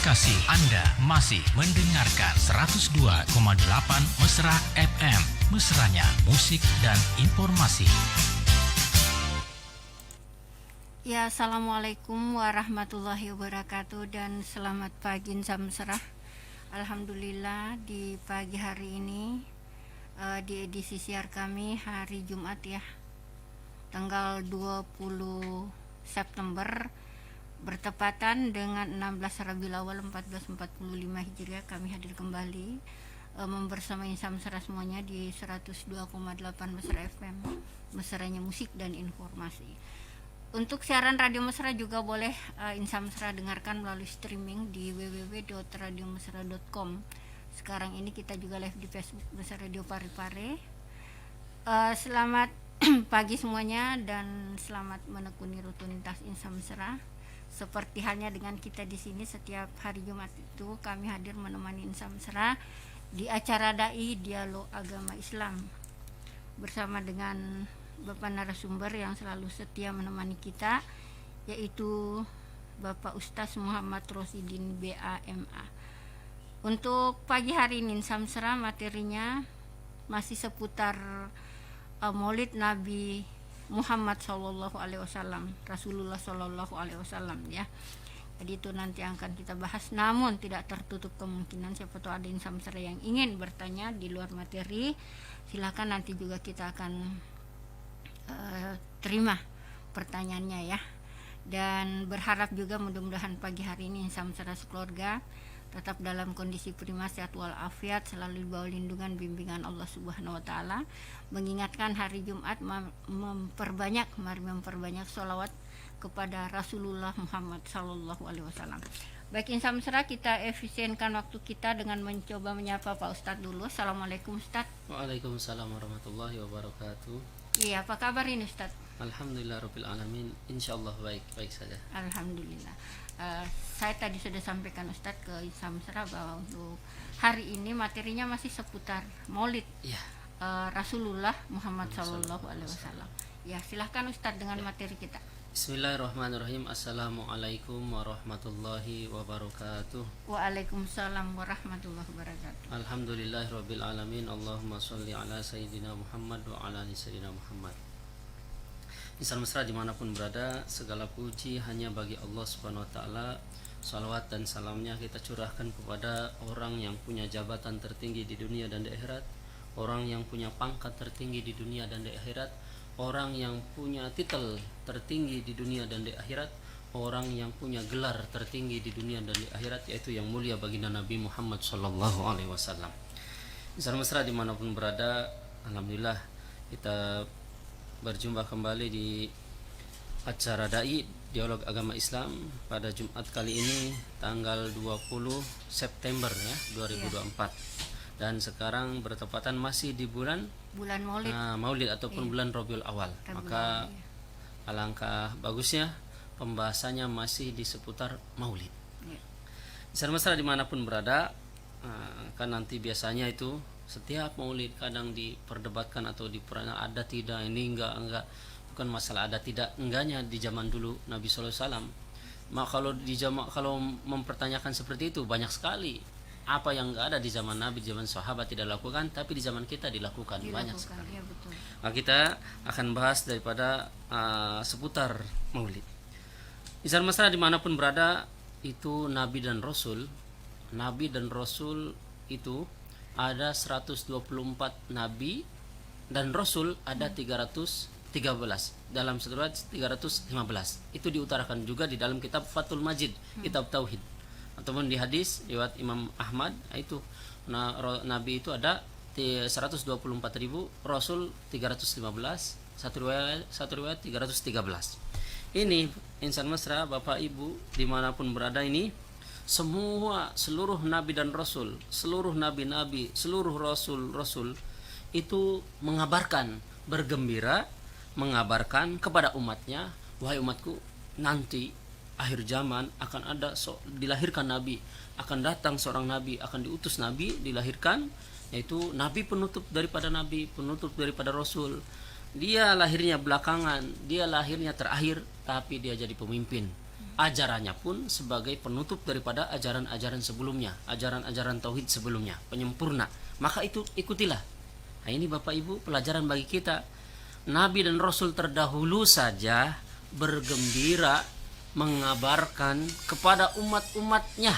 kasih Anda masih mendengarkan 102,8 Mesra FM. Mesranya musik dan informasi. Ya, assalamualaikum warahmatullahi wabarakatuh dan selamat pagi Insan Mesra. Alhamdulillah di pagi hari ini di edisi siar kami hari Jumat ya, tanggal 20 September bertepatan dengan 16 Rabiul Awal 1445 Hijriah. Kami hadir kembali membersamai Insan Mesra semuanya di 102,8 Mesra FM, mesranya musik dan informasi. Untuk siaran Radio Mesra juga boleh Insan Mesra dengarkan melalui streaming di www.radiomesra.com. Sekarang ini kita juga live di Facebook Mesra Radio Parepare. Selamat pagi semuanya dan selamat menekuni rutinitas Insan Mesra. Seperti halnya dengan kita di sini setiap hari Jumat itu kami hadir menemani Insan Mesra di acara Dai Dialog Agama Islam bersama dengan Bapak narasumber yang selalu setia menemani kita, yaitu Bapak Ustaz Muhammad Rosidin BAMA. Untuk pagi hari ini Insan Mesra materinya masih seputar Maulid Nabi Muhammad Sallallahu Alaihi Wasallam, Rasulullah Sallallahu Alaihi Wasallam ya. Jadi itu nanti akan kita bahas, namun tidak tertutup kemungkinan siapa tahu ada Insan Mesra yang ingin bertanya di luar materi, silakan nanti juga kita akan terima pertanyaannya ya. Dan berharap juga mudah-mudahan pagi hari ini Insan Mesra sekeluarga tetap dalam kondisi prima, sehat walafiat, selalu di bawah lindungan bimbingan Allah Subhanahu wa taala. Mengingatkan hari Jumat mari memperbanyak sholawat kepada Rasulullah Muhammad sallallahu alaihi wasallam. Baik Insan Mesra, kita efisienkan waktu kita dengan mencoba menyapa Pak Ustadz dulu. Assalamualaikum Ustadz. Waalaikumsalam warahmatullahi wabarakatuh. Iya, apa kabar ini Ustadz? Alhamdulillah rabbil alamin, insyaallah baik saja. Alhamdulillah. Saya tadi sudah sampaikan Ustadz ke Insan Mesra bahwa untuk hari ini materinya masih seputar Maulid Ya. Rasulullah Muhammad sallallahu alaihi wasallam. Ya, silahkan Ustadz dengan materi kita. Bismillahirrahmanirrahim. Assalamualaikum warahmatullahi wabarakatuh. Waalaikumsalam warahmatullahi wabarakatuh. Alhamdulillahirabbil alamin. Allahumma sholli ala sayyidina Muhammad wa ala ali sayyidina Muhammad. Insan Mesra dimanapun berada, segala puji hanya bagi Allah Subhanahu wa taala. Salawat dan salamnya kita curahkan kepada orang yang punya jabatan tertinggi di dunia dan di akhirat, orang yang punya pangkat tertinggi di dunia dan di akhirat, orang yang punya titel tertinggi di dunia dan di akhirat, orang yang punya gelar tertinggi di dunia dan di akhirat, yaitu yang mulia baginda Nabi Muhammad sallallahu alaihi wasallam. Insan Mesra dimanapun berada, alhamdulillah kita berjumpa kembali di acara Dai Dialog Agama Islam pada Jumat kali ini tanggal 20 September ya 2024. Dan sekarang bertepatan masih di bulan Maulid. Maulid ataupun bulan Rabiul Awal. Maka alangkah bagusnya pembahasannya masih di seputar Maulid. Insan Mesra dimanapun berada, kan nanti biasanya itu setiap Maulid kadang diperdebatkan atau diperanya ada tidak, ini enggak, bukan masalah ada tidak enggaknya di zaman dulu Nabi sallallahu alaihi wasallam. Kalau mempertanyakan seperti itu banyak sekali apa yang enggak ada di zaman Nabi, di zaman sahabat tidak lakukan, tapi di zaman kita dilakukan banyak sekali. Ya, betul. Nah, kita akan bahas daripada seputar Maulid. Insan Mesra dimanapun berada, itu Nabi dan Rasul itu ada 124 Nabi dan Rasul ada 313, dalam satu riwayat 315. Itu diutarakan juga di dalam kitab Fathul Majid, kitab Tauhid, ataupun di hadis riwayat Imam Ahmad itu Nabi itu ada 124.000, Rasul 315, satu riwayat 313. Ini Insan Mesra, Bapak Ibu dimanapun berada, ini seluruh nabi dan rasul, seluruh nabi-nabi, seluruh rasul itu mengabarkan, bergembira, mengabarkan kepada umatnya, wahai umatku, nanti akhir zaman akan ada dilahirkan nabi, akan datang seorang nabi, akan diutus nabi, dilahirkan, yaitu nabi penutup daripada rasul. Dia lahirnya belakangan, dia lahirnya terakhir, tapi dia jadi pemimpin. ajarannya pun sebagai penutup daripada ajaran-ajaran sebelumnya, ajaran-ajaran tauhid sebelumnya, penyempurna. Maka itu ikutilah. Nah, ini Bapak Ibu pelajaran bagi kita. Nabi dan Rasul terdahulu saja bergembira mengabarkan kepada umat-umatnya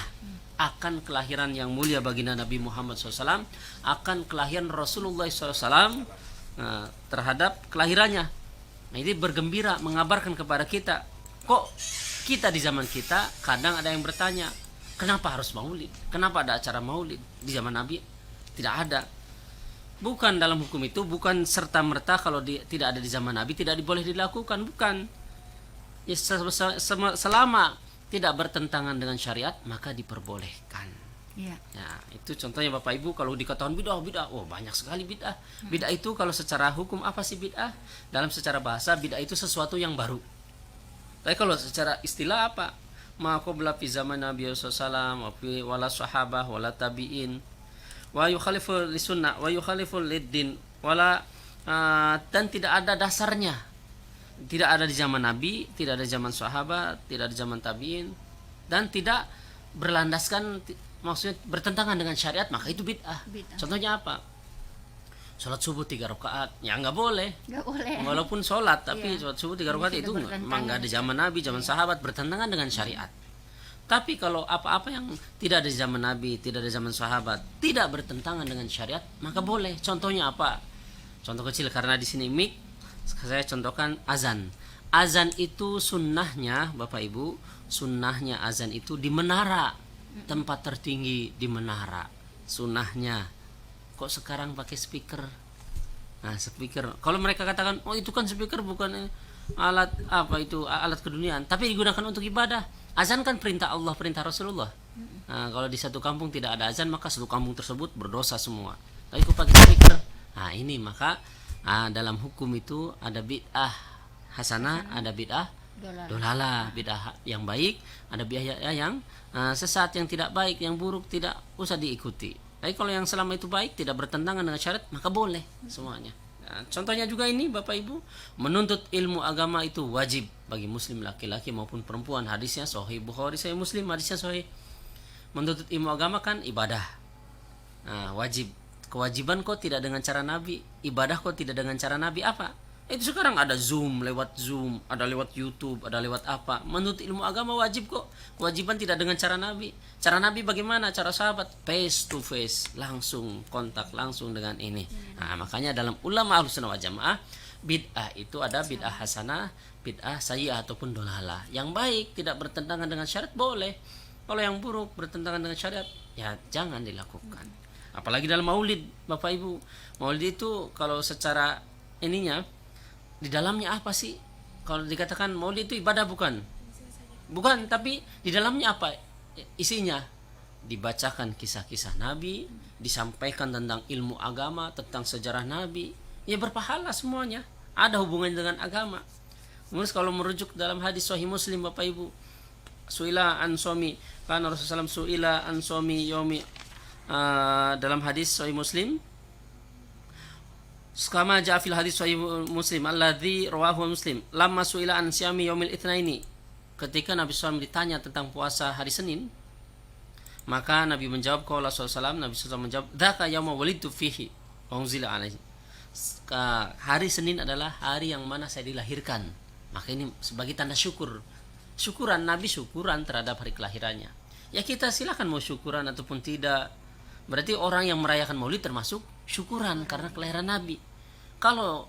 akan kelahiran yang mulia baginda Nabi Muhammad SAW, akan kelahiran Rasulullah SAW, terhadap kelahirannya. Nah, ini bergembira mengabarkan kepada kita. Kok kita di zaman kita kadang ada yang bertanya, kenapa harus maulid? Kenapa ada acara maulid? Di zaman Nabi tidak ada. Bukan dalam hukum itu, bukan serta-merta kalau tidak ada di zaman Nabi tidak boleh dilakukan, bukan. Ya, selama tidak bertentangan dengan syariat maka diperbolehkan. Iya. Ya, itu contohnya Bapak Ibu. Kalau dikatakan bid'ah, oh banyak sekali bid'ah. Bid'ah itu kalau secara hukum apa sih bid'ah? Dalam secara bahasa bid'ah itu sesuatu yang baru. Tapi kalau secara istilah apa? Ma qabla fi zaman Nabi sallallahu alaihi wala sahabah wala tabi'in wa yukhalifu lisunnah wa yukhalifu lid-din wala dan tidak ada dasarnya. Tidak ada di zaman Nabi, tidak ada di zaman sahabat, tidak ada di zaman tabi'in, dan tidak berlandaskan, maksudnya bertentangan dengan syariat, maka itu bid'ah. Contohnya apa? Sholat subuh 3 rakaat, ya nggak boleh. Nggak boleh. Walaupun sholat, tapi sholat subuh 3 rakaat itu memang nggak ada zaman Nabi, zaman sahabat, bertentangan dengan syariat. Tapi kalau apa-apa yang tidak ada di zaman Nabi, tidak ada di zaman sahabat, tidak bertentangan dengan syariat, maka boleh. Contohnya apa? Contoh kecil, karena di sini mic, saya contohkan azan. Azan itu sunnahnya, Bapak Ibu, sunnahnya azan itu di menara, tempat tertinggi di menara. Sunnahnya. Kok sekarang pakai speaker? Nah, speaker. Kalau mereka katakan, oh itu kan speaker bukan alat apa itu, alat keduniaan, tapi digunakan untuk ibadah. Azan kan perintah Allah, perintah Rasulullah. Nah, kalau di satu kampung tidak ada azan, maka satu kampung tersebut berdosa semua. Tapi kok pakai speaker? Nah, ini maka dalam hukum itu ada bid'ah hasanah, ada bid'ah dolalah, bid'ah yang baik, ada bid'ah yang sesat, yang tidak baik, yang buruk, tidak usah diikuti. Tapi kalau yang selama itu baik, tidak bertentangan dengan syariat, maka boleh semuanya. Nah, contohnya juga ini Bapak Ibu, menuntut ilmu agama itu wajib bagi muslim laki-laki maupun perempuan. Hadisnya sahih Bukhari, sahih Muslim, hadisnya sahih. Menuntut ilmu agama kan ibadah. Nah, wajib. Kewajiban kok tidak dengan cara Nabi, ibadah kok tidak dengan cara Nabi, apa? Itu sekarang ada Zoom, lewat Zoom, ada lewat YouTube, ada lewat apa. Menuntut ilmu agama wajib kok. Kewajiban tidak dengan cara Nabi. Cara Nabi bagaimana? Cara sahabat face to face, langsung kontak langsung dengan ini. Nah, makanya dalam ulama Ahlussunnah wal Jamaah, bid'ah itu ada bid'ah hasanah, bid'ah sayyi'ah ataupun dolalah. Yang baik tidak bertentangan dengan syariat boleh. Kalau yang buruk bertentangan dengan syariat, ya jangan dilakukan. Apalagi dalam maulid, Bapak Ibu. Maulid itu kalau secara ininya, di dalamnya apa sih? Kalau dikatakan maulid itu ibadah, bukan? Bukan, tapi di dalamnya apa isinya? Dibacakan kisah-kisah Nabi, disampaikan tentang ilmu agama, tentang sejarah Nabi. Ya berpahala semuanya. Ada hubungannya dengan agama. Kemudian kalau merujuk dalam hadis sahih Muslim, Bapak Ibu, suila an somi, kan Rasulullah SAW suila an somi yomi, dalam hadis sahih Muslim, kama jaa fil hadis sahih Muslim alladzi rawahu Muslim, lamma suila an syami yaumil itsnaini, ketika Nabi SAW ditanya tentang puasa hari Senin, maka Nabi menjawab, qala sallallahu, Nabi SAW menjawab, dzaka yauma walidu fihi wa unzila alaihi, hari Senin adalah hari yang mana saya dilahirkan. Maka ini sebagai tanda syukuran Nabi, syukuran terhadap hari kelahirannya. Ya kita silakan mau syukuran ataupun tidak. Berarti orang yang merayakan maulid termasuk syukuran karena kelahiran Nabi. Kalau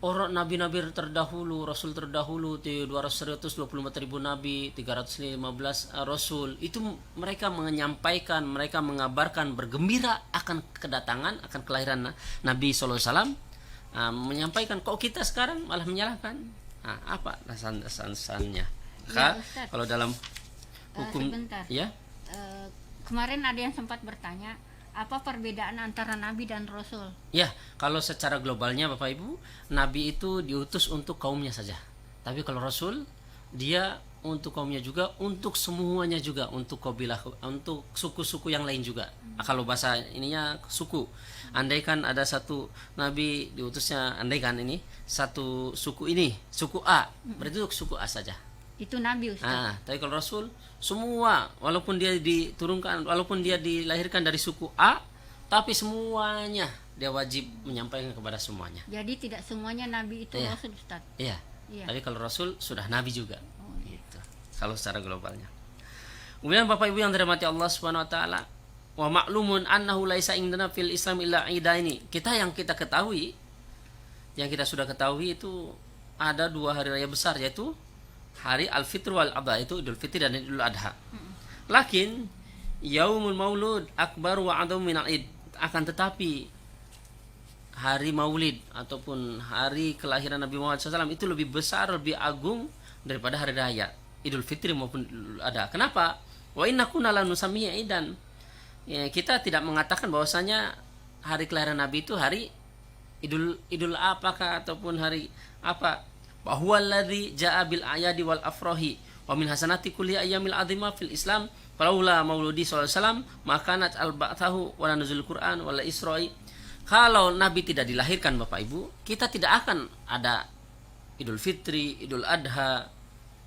orang nabi-nabi terdahulu, rasul terdahulu, 224.000 nabi, 315 rasul, itu mereka menyampaikan, mereka mengabarkan, bergembira akan kedatangan, akan kelahiran Nabi SAW, menyampaikan. Kok kita sekarang malah menyalahkan? Apa dasar-dasarnya? Kalau dalam hukum, sebentar. Ya. Kemarin ada yang sempat bertanya, apa perbedaan antara Nabi dan Rasul? Ya, kalau secara globalnya Bapak Ibu, Nabi itu diutus untuk kaumnya saja. Tapi kalau Rasul, dia untuk kaumnya juga, untuk semuanya juga, untuk kabilah, untuk suku-suku yang lain juga. Kalau bahasa ininya suku. Andaikan ada satu Nabi diutusnya, andaikan ini satu suku ini, suku A, berarti untuk suku A saja. Itu Nabi, Ustaz. Tapi kalau Rasul semua, walaupun dia diturunkan, walaupun dia dilahirkan dari suku A, tapi semuanya dia wajib menyampaikan kepada semuanya. Jadi tidak semuanya Nabi itu Iya. Rasul, Ustaz. Iya. Iya. Tapi kalau Rasul sudah Nabi juga. Oh, iya. Gitu. Kalau secara globalnya. Kemudian Bapak Ibu yang dirahmati Allah Subhanahu wa taala, wa ma'lumun annahu laisa indana fil Islam illa idaini. Yang kita ketahui, yang kita sudah ketahui itu ada 2 hari raya besar, yaitu hari Al-Fitr wal Adha, itu Idul Fitri dan Idul Adha. Lakin Yaumul Maulud akbar wa a'dhamu minal Id. Akan tetapi hari Maulid ataupun hari kelahiran Nabi Muhammad SAW itu lebih besar, lebih agung daripada hari raya Idul Fitri maupun Idul Adha. Kenapa? Wa inna kunna la nusammiya idan. Ya, kita tidak mengatakan bahwasanya hari kelahiran Nabi itu hari Idul apakah ataupun hari apa. Wa huwa alladzi jaa bil ayadi wal afrahi wa min hasanati kulli ayyamil azimah fil Islam falaula mauludi sallallahu alaihi wasallam makanat al ba'thahu wa nuzul Quran wala Isra'i. Kalau Nabi tidak dilahirkan Bapak Ibu, kita tidak akan ada Idul Fitri, Idul Adha.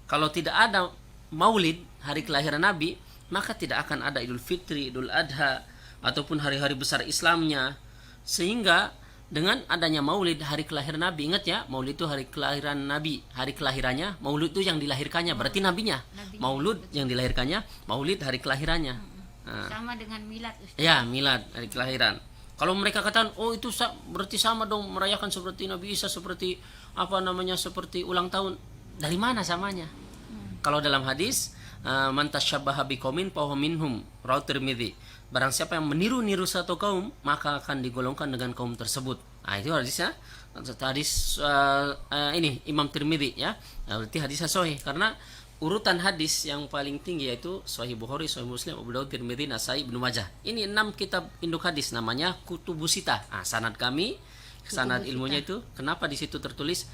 Kalau tidak ada Maulid, hari kelahiran Nabi, maka tidak akan ada Idul Fitri, Idul Adha ataupun hari-hari besar Islamnya. Sehingga dengan adanya Maulid, hari kelahiran Nabi, ingat ya, Maulid itu hari kelahiran Nabi, hari kelahirannya, Maulid itu yang dilahirkannya, berarti nabinya. Maulud yang dilahirkannya, Maulid hari kelahirannya. Sama dengan milad, Ustaz. Ya, milad, hari kelahiran. Kalau mereka katakan, oh itu berarti sama dong, merayakan seperti Nabi Isa, seperti seperti ulang tahun. Dari mana samanya? Kalau dalam hadis, man tasyabbaha biqaumin fahuwa minhum, rawahu Tirmidzi. Barang siapa yang meniru-niru satu kaum, maka akan digolongkan dengan kaum tersebut. Nah, itu hadisnya. Hadis ini Imam Tirmidzi ya. Berarti hadisnya sahih karena urutan hadis yang paling tinggi yaitu Sahih Bukhari, Sahih Muslim, Abu Daud, Tirmidzi, Nasai, Ibnu Majah. Ini 6 kitab induk hadis namanya Kutubus Sittah. Sanad kami, sanad ilmunya itu kenapa di situ tertulis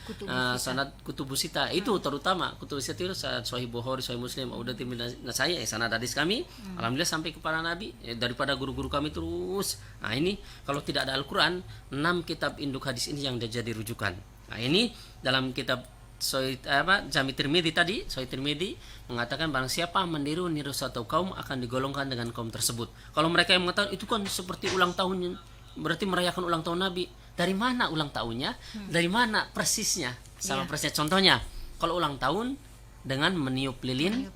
sanad Kutubus Sittah? Itu terutama Kutubus Sittah itu Sahih Bukhari, Sahih Muslim, Abu Daud, Tirmidzi, Nasai, sanad hadis kami. Alhamdulillah sampai kepada Nabi daripada guru-guru kami terus. Nah, ini kalau tidak ada Al-Qur'an, 6 kitab induk hadis ini yang jadi rujukan. Nah, ini dalam kitab Jami Tirmidzi tadi, Sahih Tirmidzi mengatakan barang siapa meniru satu kaum akan digolongkan dengan kaum tersebut. Kalau mereka yang mengatakan itu kan seperti ulang tahun, berarti merayakan ulang tahun Nabi. Dari mana ulang tahunnya? Dari mana persisnya? Sama persisnya. Contohnya, kalau ulang tahun dengan meniup lilin,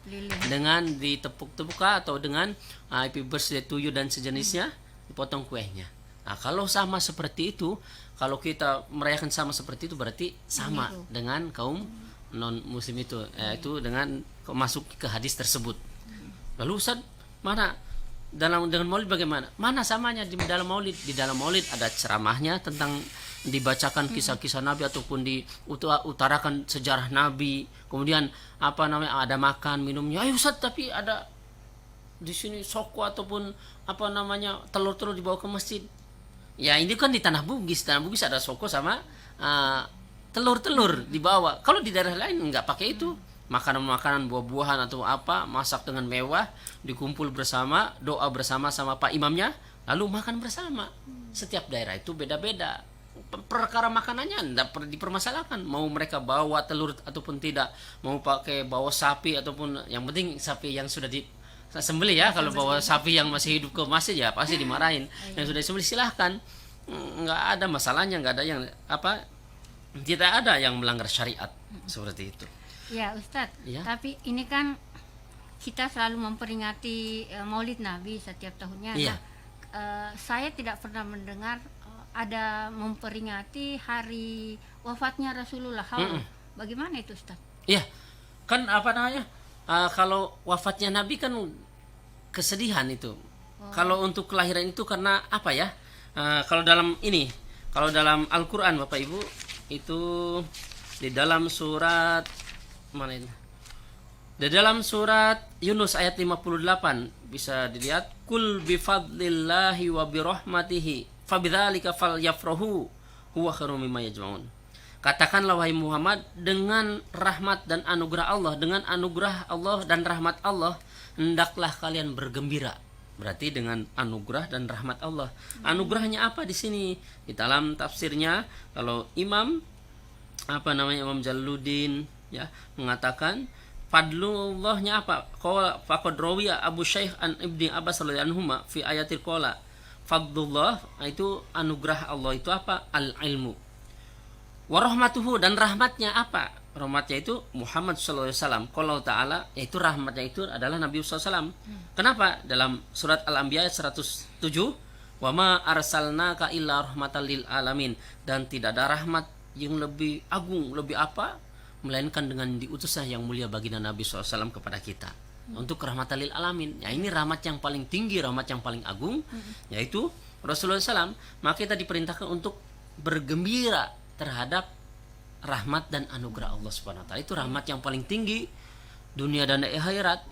dengan ditepuk-tepuk atau dengan happy birthday to you dan sejenisnya, dipotong kuenya. Nah, kalau sama seperti itu, kalau kita merayakan sama seperti itu berarti sama dengan kaum non muslim itu, itu dengan masuk ke hadis tersebut. Lalu Ustaz, mana dengan Maulid bagaimana? Mana samanya di dalam Maulid? Di dalam Maulid ada ceramahnya tentang dibacakan kisah-kisah Nabi ataupun diutarakan sejarah Nabi. Kemudian ada makan minumnya. Ayo Ustaz, tapi ada di sini soko ataupun telur-telur dibawa ke masjid. Ya ini kan di Tanah Bugis ada soko sama telur-telur dibawa. Kalau di daerah lain nggak pakai itu, makanan-makanan buah-buahan atau masak dengan mewah, dikumpul bersama, doa bersama sama Pak Imamnya, lalu makan bersama. Setiap daerah itu beda-beda. Perkara makanannya tidak perlu dipermasalahkan. Mau mereka bawa telur ataupun tidak, mau bawa sapi ataupun yang penting sapi yang sudah sembelih ya. Kalau bawa sapi yang masih hidup ke masjid ya pasti dimarahin. Yang sudah disembelih silahkan, nggak ada masalahnya, nggak ada yang tidak ada yang melanggar syariat seperti itu. Ya Ustadz, Ya. tapi ini kan kita selalu memperingati Maulid Nabi setiap tahunnya. Iya. Saya tidak pernah mendengar ada memperingati hari wafatnya Rasulullah. Bagaimana itu Ustadz? Iya, kan kalau wafatnya Nabi kan kesedihan itu. Kalau untuk kelahiran itu karena apa ya? Kalau dalam Al-Qur'an Bapak Ibu itu di dalam surat mana ini? Di dalam surat Yunus ayat 58 bisa dilihat, kul bifadlillahi wa birahmatihi fabidzalika falyafrahu huwa khairum mimma yajma'un. Katakanlah wahai Muhammad, dengan rahmat dan anugerah Allah, dengan anugerah Allah dan rahmat Allah, hendaklah kalian bergembira. Berarti dengan anugerah dan rahmat Allah. Anugerahnya apa di sini? Di dalam tafsirnya, kalau Imam Jalaluddin ya mengatakan fadlullahnya apa? Qala faqad rawiya Abu Syaikh an Ibni Abbas radhiyallahu anhuma fi ayatil qala fadlullah itu anugerah Allah itu apa? Al-ilmu. Wa rahmatuhu dan rahmatnya apa? Rahmatnya itu Muhammad sallallahu alaihi wasallam. Qala ta'ala yaitu rahmatnya itu adalah Nabi sallallahu alaihi wasallam. Kenapa? Dalam surat Al-Anbiya ayat 107, wa ma arsalnaka illa rahmatan lil alamin, dan tidak ada rahmat yang lebih agung, lebih apa? Melainkan dengan diutusnya yang mulia baginda Nabi SAW kepada kita untuk rahmatan lil alamin. Ya, ini rahmat yang paling tinggi, rahmat yang paling agung, yaitu Rasulullah SAW. Maka kita diperintahkan untuk bergembira terhadap rahmat dan anugerah Allah Subhanahu Wa Taala. Itu rahmat yang paling tinggi dunia dan akhirat,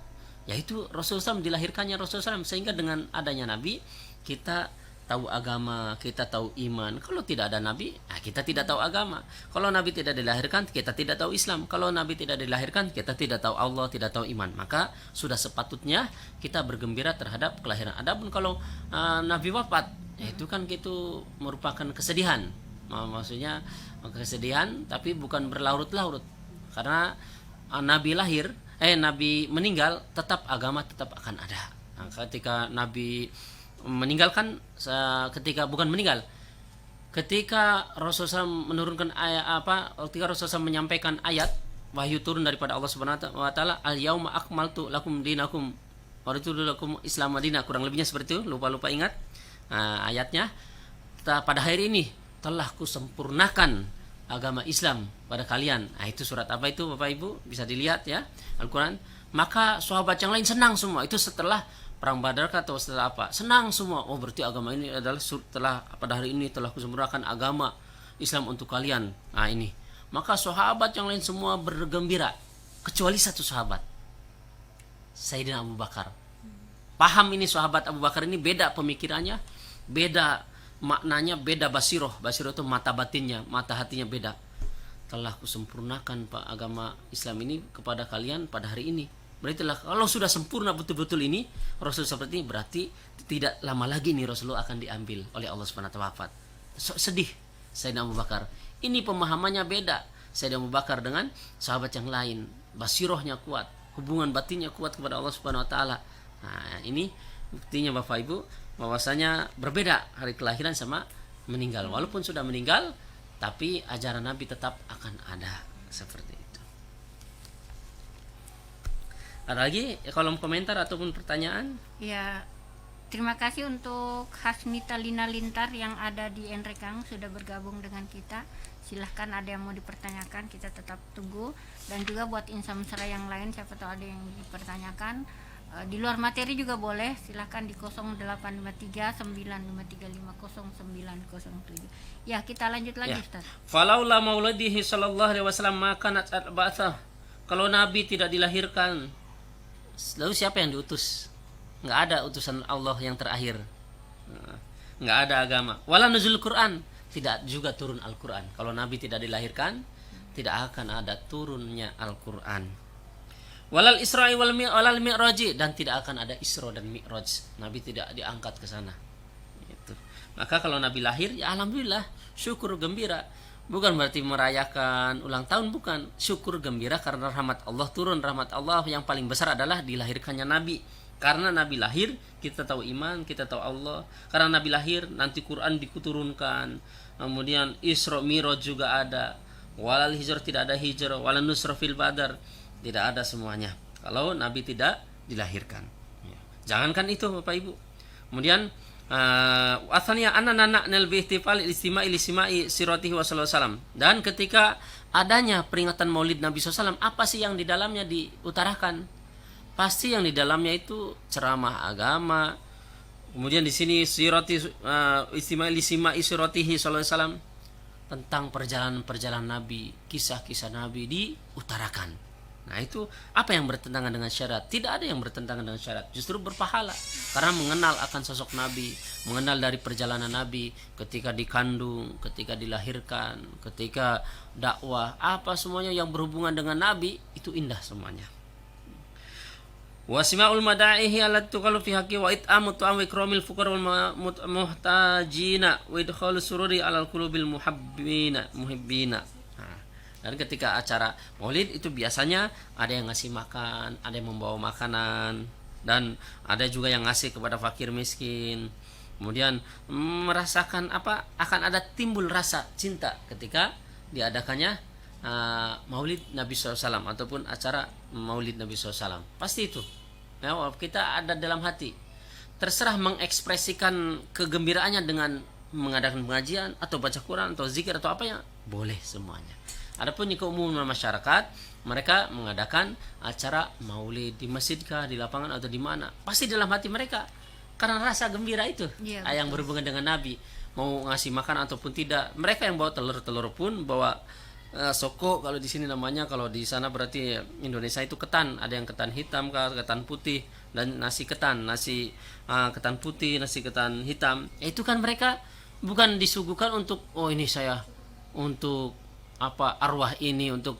yaitu Rasulullah SAW, dilahirkannya Rasulullah SAW, sehingga dengan adanya Nabi kita tahu agama, kita tahu iman. Kalau tidak ada Nabi, kita tidak tahu agama. Kalau Nabi tidak dilahirkan, kita tidak tahu Islam. Kalau Nabi tidak dilahirkan, kita tidak tahu Allah, tidak tahu iman. Maka sudah sepatutnya kita bergembira terhadap kelahiran. Adapun kalau Nabi wafat, itu kan itu merupakan kesedihan. Maksudnya kesedihan, tapi bukan berlarut-larut. Karena Nabi Nabi meninggal, tetap agama tetap akan ada. Nah, ketika Nabi meninggalkan, ketika Rasulullah menurunkan ayat ketika Rasulullah menyampaikan ayat wahyu turun daripada Allah Subhanahu wa taala, al yauma akmaltu lakum dinakum wa raditu lakum Islam madinah, kurang lebihnya seperti itu, lupa ingat ayatnya. Pada hari ini telah kusempurnakan agama Islam pada kalian. Itu surat apa itu Bapak Ibu, bisa dilihat ya, Al-Qur'an. Maka sahabat yang lain senang semua, itu setelah perang Badar atau setelah apa? Senang semua. Oh, berarti agama ini adalah setelah pada hari ini telah kusempurnakan agama Islam untuk kalian. Nah, ini. Maka sahabat yang lain semua bergembira, kecuali satu sahabat, Sayyidina Abu Bakar. Paham ini sahabat Abu Bakar ini beda pemikirannya, beda maknanya, beda basiroh. Basiroh itu mata batinnya, mata hatinya beda. Telah kusempurnakan agama Islam ini kepada kalian pada hari ini. Berarti kalau sudah sempurna betul-betul ini Rasul seperti ini, berarti tidak lama lagi nih Rasulullah akan diambil oleh Allah Subhanahu wa taala. Sedih Sayyidina Abu Bakar. Ini pemahamannya beda Sayyidina Abu Bakar dengan sahabat yang lain. Basirohnya kuat, hubungan batinnya kuat kepada Allah Subhanahu wa taala. Nah, ini buktinya Bapak Ibu bahwasanya berbeda hari kelahiran sama meninggal. Walaupun sudah meninggal, tapi ajaran Nabi tetap akan ada seperti itu. Ada lagi kolom komentar ataupun pertanyaan? Ya, terima kasih untuk Hasmita Lina Lintar yang ada di Enrekang sudah bergabung dengan kita. Silahkan ada yang mau dipertanyakan, kita tetap tunggu. Dan juga buat Insam Mesra yang lain, siapa tahu ada yang dipertanyakan. Di luar materi juga boleh, silahkan di 0853 9535 0907. Ya, kita lanjut lagi, Ustaz. Falaula mauladihi sallallahu alaihi wasallam maka ba'atsah. Kalau Nabi tidak dilahirkan, lalu siapa yang diutus? Nggak ada utusan Allah yang terakhir. Nggak ada agama. Wala nuzul Quran, tidak juga turun Al-Quran. Kalau Nabi tidak dilahirkan, tidak akan ada turunnya Al-Quran. Walal Isra'i walal Mi'raji, dan tidak akan ada Isra dan Mi'raj. Nabi tidak diangkat ke sana. Gitu. Maka kalau Nabi lahir, ya alhamdulillah, syukur gembira. Bukan berarti merayakan ulang tahun, bukan. Syukur gembira karena rahmat Allah turun. Rahmat Allah yang paling besar adalah dilahirkannya Nabi. Karena Nabi lahir, kita tahu iman, kita tahu Allah. Karena Nabi lahir, nanti Quran diturunkan. Kemudian Isra Mi'raj juga ada. Walal hijrah, tidak ada hijrah. Walal nusra fil badar, tidak ada semuanya kalau Nabi tidak dilahirkan. Jangankan itu Bapak Ibu. Kemudian asalnya anak-anak nelbi ihtifal istima'i siratihi wa sallallahu alaihi wasallam. Dan ketika adanya peringatan Maulid Nabi SAW, apa sih yang di dalamnya diutarakan? Pasti yang di dalamnya itu ceramah agama. Kemudian di sini sirati istima'i siratihi sallallahu alaihi wasallam, tentang perjalanan Nabi, kisah-kisah Nabi diutarakan. Nah, itu apa yang bertentangan dengan syariat? Tidak ada yang bertentangan dengan syariat, justru berpahala karena mengenal akan sosok Nabi, mengenal dari perjalanan Nabi ketika dikandung, ketika dilahirkan, ketika dakwah, apa semuanya yang berhubungan dengan Nabi itu indah semuanya. Wasimaul mada'ihi allati tuqalu fi haqqi wa it'amu tu'am wa ikramil fuqara wal muhtajina wa idkhalus sururi alal qulubil muhibbina. Dan ketika acara Maulid itu biasanya ada yang ngasih makan, ada yang membawa makanan, dan ada juga yang ngasih kepada fakir miskin. Kemudian merasakan akan ada timbul rasa cinta ketika diadakannya Maulid Nabi SAW ataupun acara Maulid Nabi SAW. Pasti itu. Ya, kita ada dalam hati. Terserah mengekspresikan kegembiraannya dengan mengadakan pengajian atau baca Quran atau zikir atau apa ya, boleh semuanya. Adapun keumuman masyarakat, mereka mengadakan acara Maulid di masjid kah, di lapangan atau di mana, pasti dalam hati mereka karena rasa gembira itu yang berhubungan dengan Nabi. Mau ngasih makan ataupun tidak, mereka yang bawa telur pun bawa soko kalau di sini namanya, kalau di sana berarti Indonesia itu ketan, ada yang ketan hitam kah, ketan putih, dan nasi ketan, nasi ketan putih, nasi ketan hitam. Itu kan mereka bukan disuguhkan untuk ini saya untuk arwah ini, untuk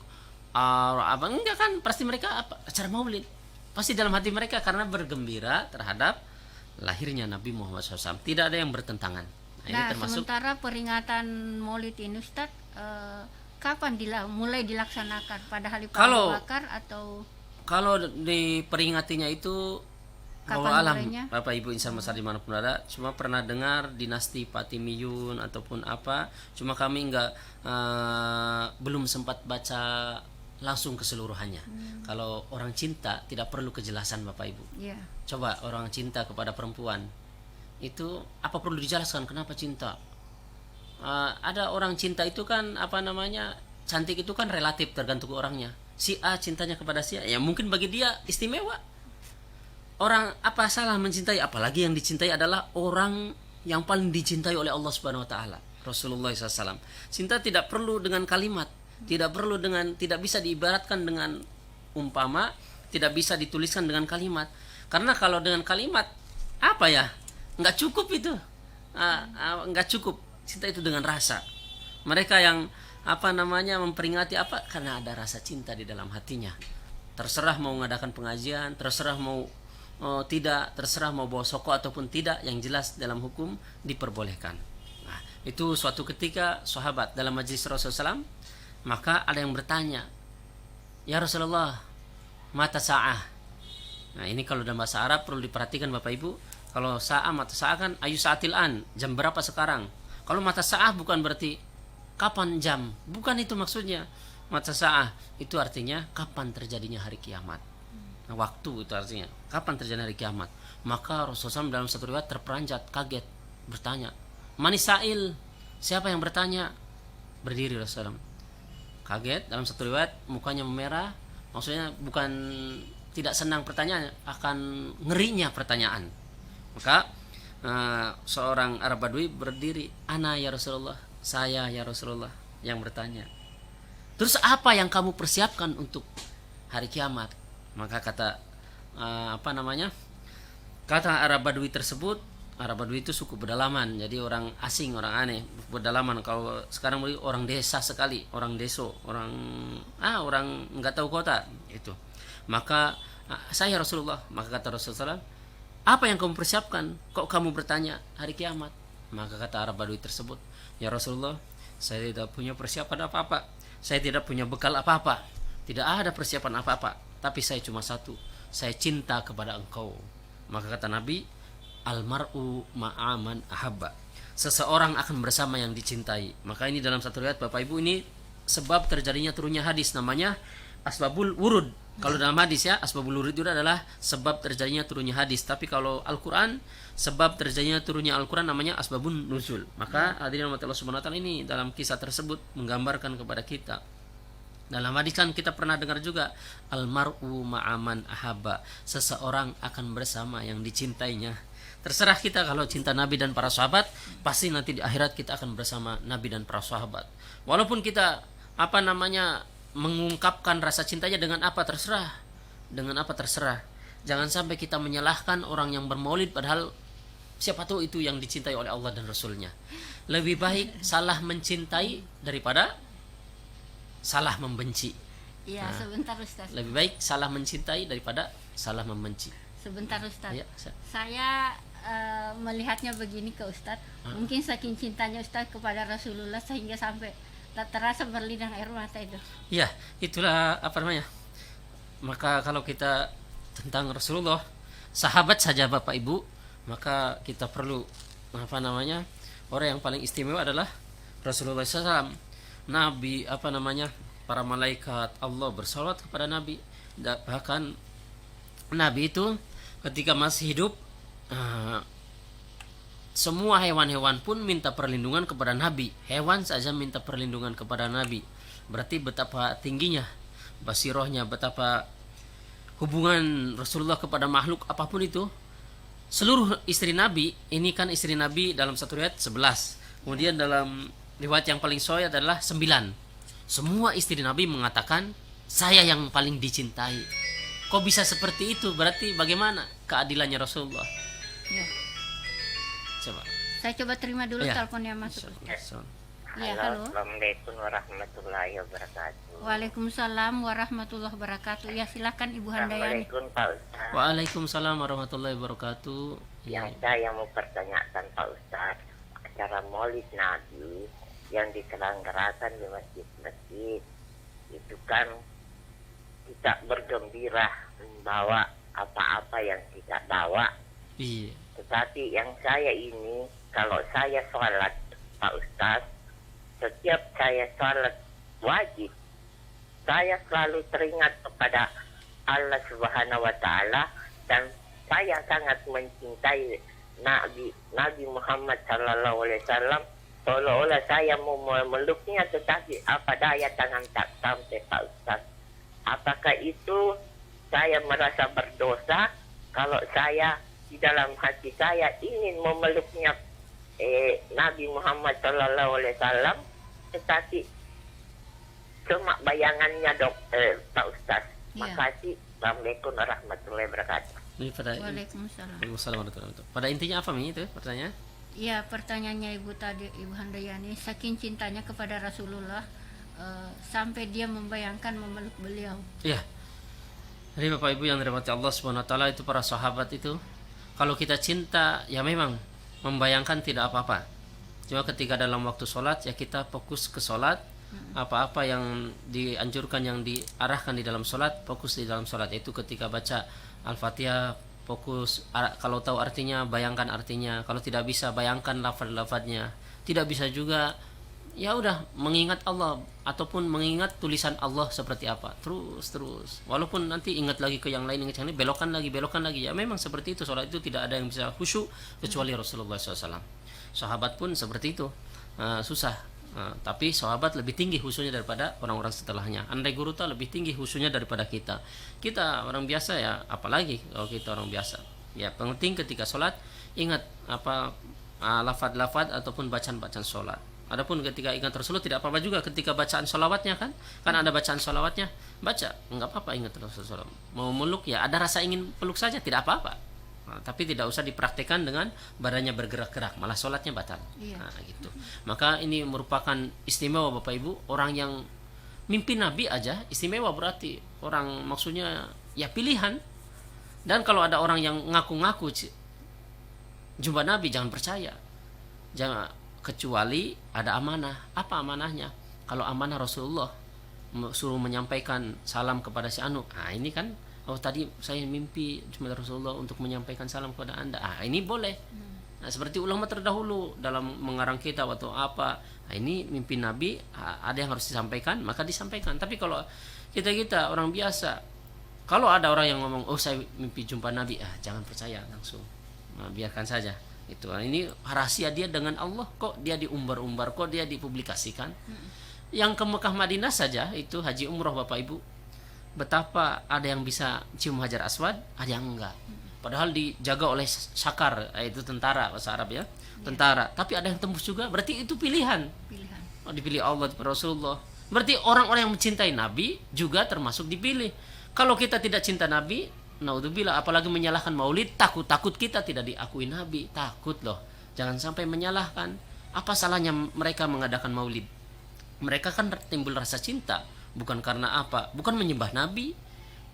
enggak kan, pasti mereka acara Maulid pasti dalam hati mereka karena bergembira terhadap lahirnya Nabi Muhammad SAW. Tidak ada yang bertentangan. Ini termasuk sementara peringatan Maulid ini Ustaz, kapan mulai dilaksanakan? Pada hari Abu Bakar atau kalau diperingatinya itu kapan alam mulainya? Bapak Ibu insan besar dimanapun ada, cuma pernah dengar dinasti Fatimiyun ataupun apa, cuma kami belum sempat baca langsung keseluruhannya. Kalau orang cinta tidak perlu kejelasan Bapak Ibu. Coba orang cinta kepada perempuan itu apa perlu dijelaskan kenapa cinta? Ada orang cinta itu kan cantik itu kan relatif, tergantung orangnya. Si A cintanya kepada si A, ya mungkin bagi dia istimewa. Orang apa salah mencintai, apalagi yang dicintai adalah orang yang paling dicintai oleh Allah Subhanahu wa taala, Rasulullah SAW. Cinta tidak perlu dengan kalimat, tidak bisa diibaratkan dengan umpama, tidak bisa dituliskan dengan kalimat. Karena kalau dengan kalimat nggak cukup itu. Nggak cukup. Cinta itu dengan rasa. Mereka yang memperingati karena ada rasa cinta di dalam hatinya. Terserah mau mengadakan pengajian, terserah mau tidak, terserah mau bawa soko ataupun tidak, yang jelas dalam hukum diperbolehkan. Nah, itu suatu ketika sahabat dalam majlis Rasulullah SAW, maka ada yang bertanya, ya Rasulullah, mata sa'ah. Nah, ini kalau dalam bahasa Arab perlu diperhatikan Bapak Ibu. Kalau sa'ah, mata sa'ah kan ayu sa'atil an, jam berapa sekarang. Kalau mata sa'ah bukan berarti kapan jam, bukan itu maksudnya. Mata sa'ah itu artinya kapan terjadinya hari kiamat. Waktu itu artinya kapan terjadi hari kiamat. Maka Rasulullah SAW dalam satu riwayat terperanjat, kaget, bertanya, Manisail, siapa yang bertanya? Berdiri Rasulullah SAW. Kaget, dalam satu riwayat mukanya memerah, maksudnya bukan tidak senang pertanyaannya, akan ngerinya pertanyaan. Maka seorang Arab Badui berdiri, ana ya Rasulullah, saya ya Rasulullah yang bertanya. Terus apa yang kamu persiapkan untuk hari kiamat? Maka kata Arab Badui tersebut, Arab Badui itu suku pedalaman, jadi orang asing, orang aneh, pedalaman. Kalau sekarang orang desa sekali, orang deso, orang nggak tahu kota itu. Maka saya Rasulullah, maka kata Rasulullah, apa yang kamu persiapkan? Kok kamu bertanya hari kiamat? Maka kata Arab Badui tersebut, ya Rasulullah, saya tidak punya persiapan apa-apa, saya tidak punya bekal apa-apa, tidak ada persiapan apa-apa, tapi saya cuma satu, saya cinta kepada engkau. Maka kata Nabi, almar'u ma'aman ahabba, seseorang akan bersama yang dicintai. Maka ini dalam satu riwayat Bapak Ibu, ini sebab terjadinya turunnya hadis namanya asbabul wurud. Kalau dalam hadis ya, asbabul wurud itu adalah sebab terjadinya turunnya hadis. Tapi kalau Al-Quran, sebab terjadinya turunnya Al-Quran namanya asbabun nuzul. Maka hadirin Allah Subhanahu wa taala, ini dalam kisah tersebut menggambarkan kepada kita. Dalam hadis kan kita pernah dengar juga, almar'u ma'aman ahabba, seseorang akan bersama yang dicintainya. Terserah kita, kalau cinta Nabi dan para sahabat, pasti nanti di akhirat kita akan bersama Nabi dan para sahabat. Walaupun kita mengungkapkan rasa cintanya dengan apa terserah, jangan sampai kita menyalahkan orang yang bermaulid, padahal siapa tahu itu yang dicintai oleh Allah dan Rasulnya. Lebih baik salah mencintai daripada salah membenci. Iya, sebentar Ustaz. Lebih baik salah mencintai daripada salah membenci. Sebentar Ustaz. Ya, saya melihatnya begini ke Ustaz. Mungkin saking cintanya Ustaz kepada Rasulullah sehingga sampai tak terasa berlinang air mata itu. Ya, itulah apa namanya. Maka kalau kita tentang Rasulullah, sahabat saja Bapak Ibu, maka kita perlu apa namanya, orang yang paling istimewa adalah Rasulullah SAW. Nabi apa namanya, para malaikat Allah bersalawat kepada Nabi. Bahkan Nabi itu ketika masih hidup, semua hewan-hewan pun minta perlindungan kepada Nabi. Hewan saja minta perlindungan kepada Nabi. Berarti betapa tingginya basirohnya, betapa hubungan Rasulullah kepada makhluk apapun itu. Seluruh istri Nabi, ini kan istri Nabi dalam satu riwayat 11. Kemudian dalam riwayat yang paling sahih adalah 9. Semua istri Nabi mengatakan, saya yang paling dicintai. Kok bisa seperti itu? Berarti bagaimana keadilannya Rasulullah? Ya. Coba. Saya coba terima dulu Ya. telepon yang masuk. Ya, halo. Assalamualaikum warahmatullahi wabarakatuh. Waalaikumsalam warahmatullahi wabarakatuh. Ya, silakan Ibu Handayani. Assalamualaikum Pak Ustaz. Waalaikumsalam warahmatullahi wabarakatuh. Yang saya mau pertanyakan Pak Ustaz, acara Maulid Nabi yang diselenggarakan di masjid-masjid itu kan tidak bergembira membawa apa-apa yang tidak bawa. Iya. Tetapi yang saya ini, kalau saya sholat Pak Ustaz, setiap saya sholat wajib, saya selalu teringat kepada Allah Subhanahu wa Ta'ala, dan saya sangat mencintai Nabi Muhammad Sallallahu Alaihi Wasallam. Seolah-olah saya mau memeluknya, tetapi apa daya tangan tak sampai Pak Ustaz. Apakah itu saya merasa berdosa kalau saya di dalam hati saya ingin memeluknya Nabi Muhammad Sallallahu Alaihi Wasallam, tetapi cuma bayangannya Pak Ustaz. Ya. Makasih. Assalamualaikum warahmatullahi wabarakatuh. Ini pada Waalaikumsalam. Waalaikumsalam warahmatullahi wabarakatuh. Pada intinya apa Mi itu pertanyaan? Ya, pertanyaannya Ibu tadi, Ibu Handayani, saking cintanya kepada Rasulullah sampai dia membayangkan memeluk beliau. Iya. Jadi Bapak Ibu yang dirahmati Allah Subhanahu wa taala, itu para sahabat itu, kalau kita cinta ya memang membayangkan tidak apa-apa. Cuma ketika dalam waktu sholat ya kita fokus ke sholat. Apa-apa yang dianjurkan, yang diarahkan di dalam sholat, fokus di dalam sholat. Itu ketika baca Al-Fatihah, fokus, kalau tahu artinya bayangkan artinya, kalau tidak bisa bayangkan lafaz-lafaznya, tidak bisa juga ya udah mengingat Allah ataupun mengingat tulisan Allah seperti apa, terus walaupun nanti ingat lagi ke yang lain, ingat yang ini, belokkan lagi ya. Memang seperti itu, sholat itu tidak ada yang bisa khusyuk kecuali Rasulullah SAW. Sahabat pun seperti itu, susah. Tapi sahabat lebih tinggi khusyuknya daripada orang-orang setelahnya. Andai guru tak lebih tinggi khusyuknya daripada kita orang biasa ya, apalagi kalau kita orang biasa ya. Penting ketika sholat ingat apa lafaz-lafaz ataupun bacaan-bacaan sholat. Adapun ketika ingat Rasulullah tidak apa-apa juga ketika bacaan sholawatnya, kan ada bacaan sholawatnya, baca, enggak apa-apa ingat Rasulullah. Mau meluk ya ada rasa ingin peluk saja, tidak apa-apa. Tapi tidak usah dipraktikkan dengan badannya bergerak-gerak, malah sholatnya batal. Iya. Gitu. Maka ini merupakan istimewa Bapak Ibu. Orang yang mimpi Nabi aja istimewa, berarti orang maksudnya ya pilihan. Dan kalau ada orang yang ngaku-ngaku jumpa Nabi, jangan percaya. Jangan, kecuali ada amanah. Apa amanahnya? Kalau amanah Rasulullah suruh menyampaikan salam kepada si Anu, ini kan, oh tadi saya mimpi cuma Rasulullah untuk menyampaikan salam kepada Anda. Ini boleh. Seperti ulama terdahulu dalam mengarang kitab atau apa. Ini mimpi Nabi, ada yang harus disampaikan, maka disampaikan. Tapi kalau kita orang biasa, kalau ada orang yang ngomong, oh saya mimpi jumpa Nabi, jangan percaya langsung. Biarkan saja. Itu. Ini rahasia dia dengan Allah, kok dia diumbar-umbar, kok dia dipublikasikan. Yang ke Mekah Madinah saja itu haji umroh Bapak Ibu, betapa ada yang bisa cium Hajar Aswad, ada yang enggak. Padahal dijaga oleh Sakar, itu tentara bahasa Arab ya, tentara. Tapi ada yang tembus juga, berarti itu pilihan. Dipilih Allah, Rasulullah. Berarti orang-orang yang mencintai Nabi juga termasuk dipilih. Kalau kita tidak cinta Nabi, naudzubillah, apalagi menyalahkan Maulid, takut kita tidak diakui Nabi, takut loh. Jangan sampai menyalahkan. Apa salahnya mereka mengadakan Maulid? Mereka kan timbul rasa cinta. Bukan karena apa? Bukan menyembah Nabi,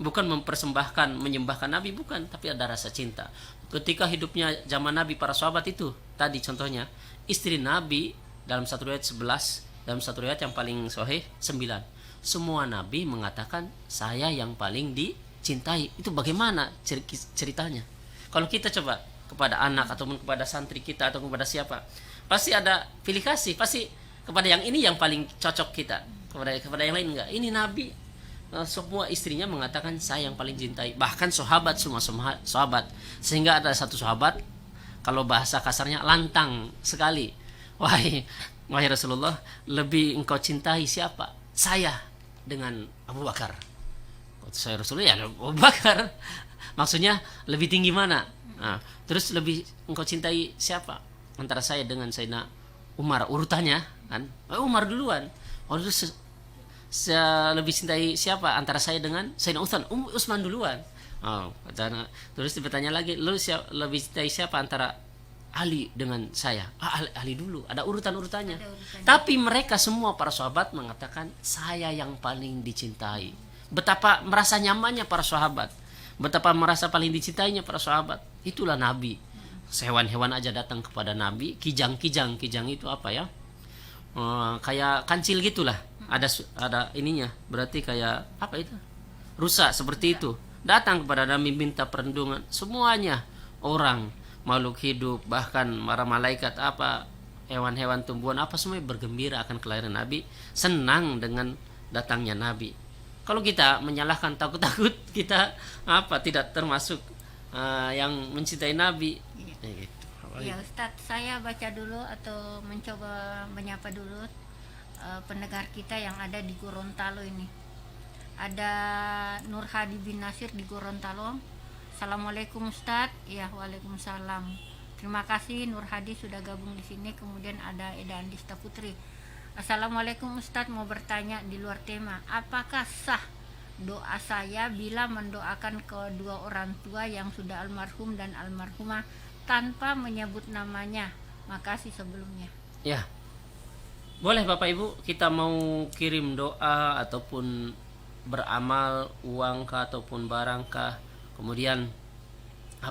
bukan menyembahkan Nabi, bukan, tapi ada rasa cinta. Ketika hidupnya zaman Nabi, para sahabat itu, tadi contohnya, istri Nabi dalam satu riwayat 11 dalam satu riwayat yang paling sahih 9. Semua nabi mengatakan saya yang paling dicintai. Itu bagaimana ceritanya? Kalau kita coba kepada anak ataupun kepada santri kita atau kepada siapa, pasti ada pilih kasih, pasti kepada yang ini yang paling cocok kita, kepada yang lain enggak. Ini nabi, semua istrinya mengatakan saya yang paling cintai, bahkan sahabat, semua sahabat, sehingga ada satu sahabat, kalau bahasa kasarnya lantang sekali, wahai Rasulullah, lebih engkau cintai siapa? Saya dengan Abu Bakar. Saya Rasulullah, ya Abu Bakar. Maksudnya lebih tinggi mana? Nah, terus lebih engkau cintai siapa? Antara saya dengan Sayyidina Umar, urutannya kan? Umar duluan. Terus lebih cintai siapa? Antara saya dengan Sayyidina Utsman duluan. Terus bertanya lagi, lu lebih cintai siapa antara Ali dengan saya? Ali dulu. Ada urutan-urutannya. Tapi mereka semua para sahabat mengatakan saya yang paling dicintai. Betapa merasa nyamannya para sahabat, betapa merasa paling dicintainya para sahabat. Itulah Nabi. Hewan-hewan aja datang kepada Nabi. Kijang itu apa ya? Kayak kancil gitulah. Ada ininya. Berarti kayak apa itu? Rusa seperti itu. Datang kepada Nabi minta perlindungan. Semuanya, orang, makhluk hidup, bahkan para malaikat, apa, hewan-hewan, tumbuhan, apa, semuanya bergembira akan kelahiran Nabi, senang dengan datangnya Nabi. Kalau kita menyalahkan, takut-takut, kita tidak termasuk yang mencintai Nabi. Gitu. Ya Ustadz, saya baca dulu atau mencoba menyapa dulu pendengar kita yang ada di Gorontalo ini. Ada Nur Hadi bin Nasir di Gorontalo. Assalamualaikum Ustadz. Ya, waalaikumsalam. Terima kasih Nur Hadi sudah gabung di sini. Kemudian ada Eda Andista Putri. Assalamualaikum Ustadz, mau bertanya di luar tema. Apakah sah doa saya bila mendoakan kedua orang tua yang sudah almarhum dan almarhumah tanpa menyebut namanya? Makasih sebelumnya. Ya, boleh Bapak Ibu, kita mau kirim doa ataupun beramal, uang kah ataupun barang kah, kemudian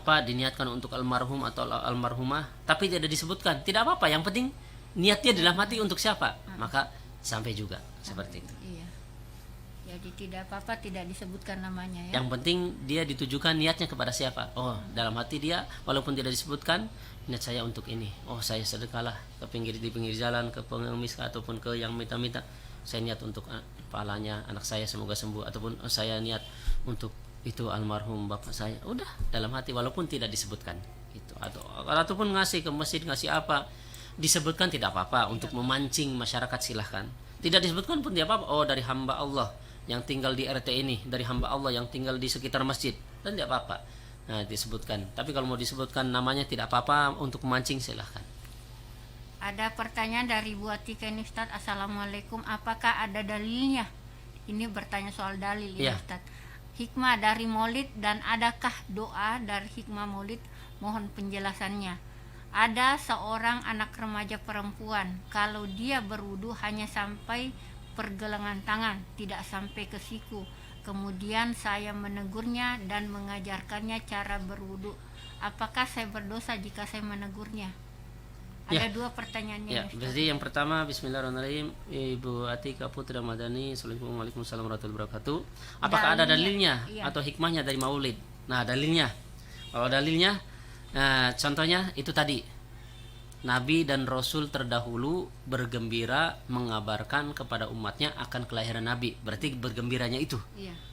diniatkan untuk almarhum atau almarhumah, tapi tidak disebutkan, tidak apa-apa, yang penting niatnya dalam hati untuk siapa, maka sampai juga seperti itu. Iya. Jadi tidak apa-apa, tidak disebutkan namanya ya. Yang penting dia ditujukan niatnya kepada siapa. Oh, dalam hati dia walaupun tidak disebutkan, niat saya untuk ini. Oh, saya sedekahlah di pinggir jalan, ke pengemis ataupun ke yang minta-minta. Saya niat untuk pahalanya anak saya semoga sembuh, ataupun saya niat untuk itu almarhum bapak saya. Udah dalam hati walaupun tidak disebutkan itu. Ataupun ngasih ke masjid, ngasih apa, disebutkan tidak apa-apa, untuk memancing masyarakat silahkan. Tidak disebutkan pun tidak apa-apa. Oh, dari hamba Allah yang tinggal di RT ini, dari hamba Allah yang tinggal di sekitar masjid, dan tidak apa-apa. Nah, disebutkan. Tapi kalau mau disebutkan namanya tidak apa-apa, untuk memancing silahkan. Ada pertanyaan dari Bu Atika ini Ustadz. Assalamualaikum, apakah ada dalilnya? Ini bertanya soal dalil ya Ustadz. Hikmah dari maulid, dan adakah doa dari hikmah maulid? Mohon penjelasannya. Ada seorang anak remaja perempuan, kalau dia berwudu hanya sampai pergelangan tangan, tidak sampai ke siku. Kemudian saya menegurnya dan mengajarkannya cara berwudu. Apakah saya berdosa jika saya menegurnya? Ada dua pertanyaannya. Ya, jadi yang pertama, Bismillahirrahmanirrahim, Ibu Atika Putra Madani. Assalamualaikum warahmatullahi wabarakatuh. Apakah ada dalilnya atau hikmahnya dari maulid? Nah, dalilnya, kalau dalilnya, contohnya itu tadi, Nabi dan Rasul terdahulu bergembira mengabarkan kepada umatnya akan kelahiran Nabi. Berarti bergembiranya itu.